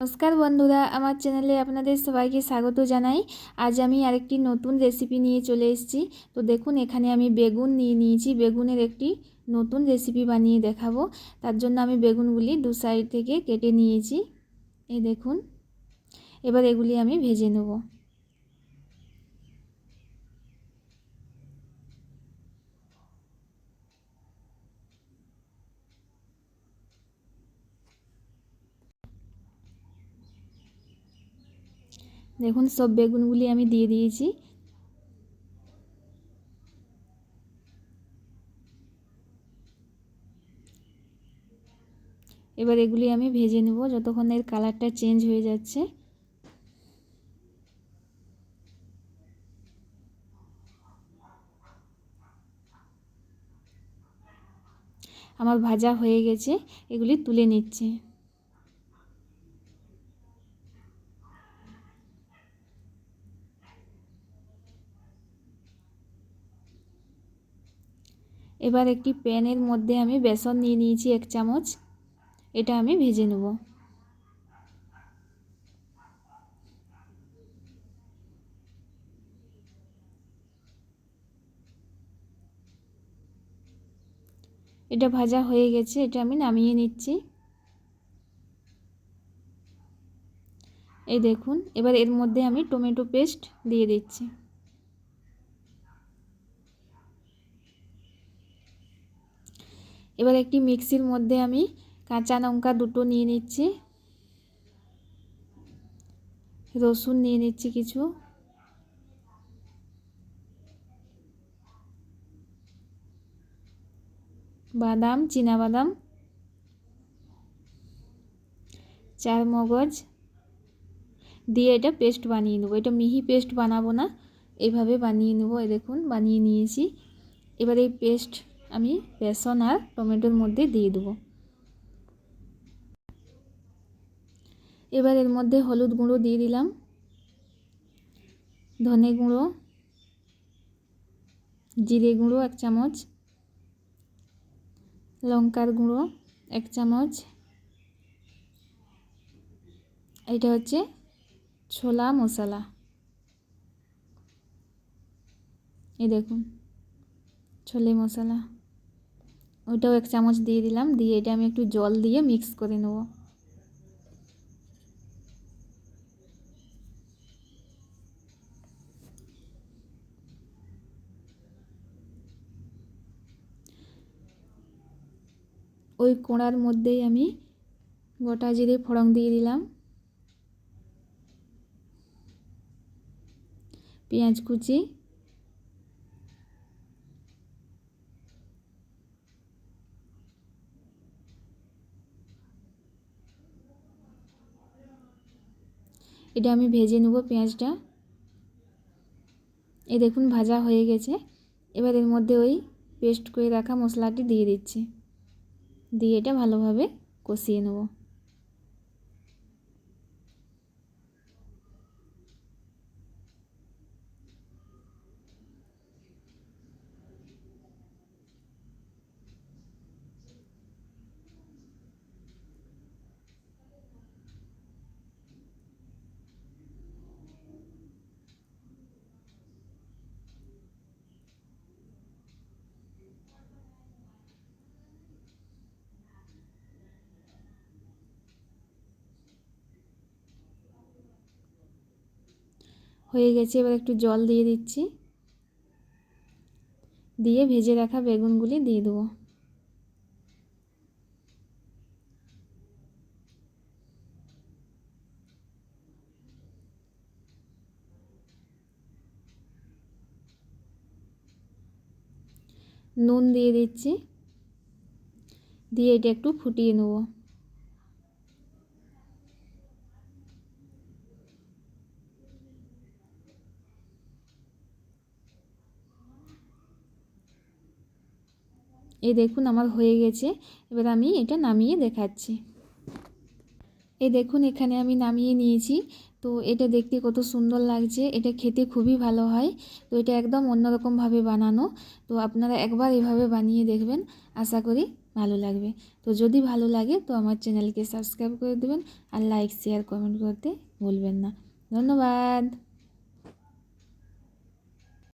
নমস্কার বন্ধুরা, আমার চ্যানেলে আপনাদের সবাইকে স্বাগত জানাই। আজ আমি আরেকটি নতুন রেসিপি নিয়ে চলে এসেছি। তো দেখুন, এখানে আমি বেগুন নিয়ে নিয়েছি। বেগুনের একটি নতুন রেসিপি বানিয়ে দেখাবো। তার জন্য আমি বেগুনগুলি দু সাইড থেকে কেটে নিয়েছি। এই দেখুন, এবার এগুলি আমি ভেজে নেব। দেখুন, সব বেগুনগুলি আমি দিয়ে দিয়েছি। এবার এগুলি আমি ভেজে নেব যতক্ষণ এর কালারটা চেঞ্জ হয়ে যাচ্ছে। আমার ভাজা হয়ে গেছে, এগুলি তুলে নিচ্ছি। এবার একটি প্যানের মধ্যে আমি বেসন নিয়ে নিয়েছি 1 চামচ। এটা আমি ভেজে নেব। এটা ভাজা হয়ে গেছে, এটা আমি নামিয়ে নিচ্ছি। এই দেখুন, এবার এর মধ্যে আমি টমেটো পেস্ট দিয়ে দিচ্ছি। এবার একটি মিক্সির মধ্যে আমি কাঁচা লঙ্কা দুটো নিয়ে নিচ্ছি, রসুন নিয়ে নিচ্ছি কিছু, বাদাম, চীনা বাদাম, চারমগজ দিয়ে এটা পেস্ট বানিয়ে নেবো। এটা মিহি পেস্ট বানাবো না, এইভাবে বানিয়ে নেবো। এই দেখুন, বানিয়ে নিয়েছি। এবার এই পেস্ট আমি বেসন আর টমেটোর মধ্যে দিয়ে দেবো। এবার এর মধ্যে হলুদ গুঁড়ো দিয়ে দিলাম, ধনে গুঁড়ো, জিরে গুঁড়ো 1 চামচ, লঙ্কার গুঁড়ো 1 চামচ, এটা হচ্ছে ছোলা মশলা। এই দেখুন, ছোলে মশলা, ওইটাও 1 চামচ দিয়ে দিলাম। দিয়ে এটা আমি একটু জল দিয়ে মিক্স করে নেব। ওই কোড়ার মধ্যেই আমি গোটা জিরে ফোড়ন দিয়ে দিলাম, পেঁয়াজ কুচি, এটা আমি ভেজে নেব পেঁয়াজটা। এই দেখুন, ভাজা হয়ে গেছে। এবার এর মধ্যে ওই পেস্ট করে রাখা মশলাটি দিয়ে দিচ্ছি, দিয়ে এটা ভালোভাবে কষিয়ে নেব। হয়ে গেছে, এবার একটু জল দিয়ে দিচ্ছি, দিয়ে ভেজে রাখা বেগুনগুলি দিয়ে দেবো। নুন দিয়ে দিচ্ছি, দিয়ে এটা একটু ফুটিয়ে নেব। এই দেখুন, আমার হয়ে গেছে। এবার আমি এটা নামিয়ে দেখাচ্ছি। এই দেখুন এখানে আমি নামিয়ে নিয়েছি। তো এটা দেখতে কত সুন্দর লাগছে, এটা খেতে খুবই ভালো হয়। তো এটা একদম অন্যরকমভাবে বানানো। তো আপনারা একবার এভাবে বানিয়ে দেখবেন, আশা করি ভালো লাগবে। তো যদি ভালো লাগে তো আমার চ্যানেলকে সাবস্ক্রাইব করে দেবেন, আর লাইক শেয়ার কমেন্ট করতে ভুলবেন না। ধন্যবাদ।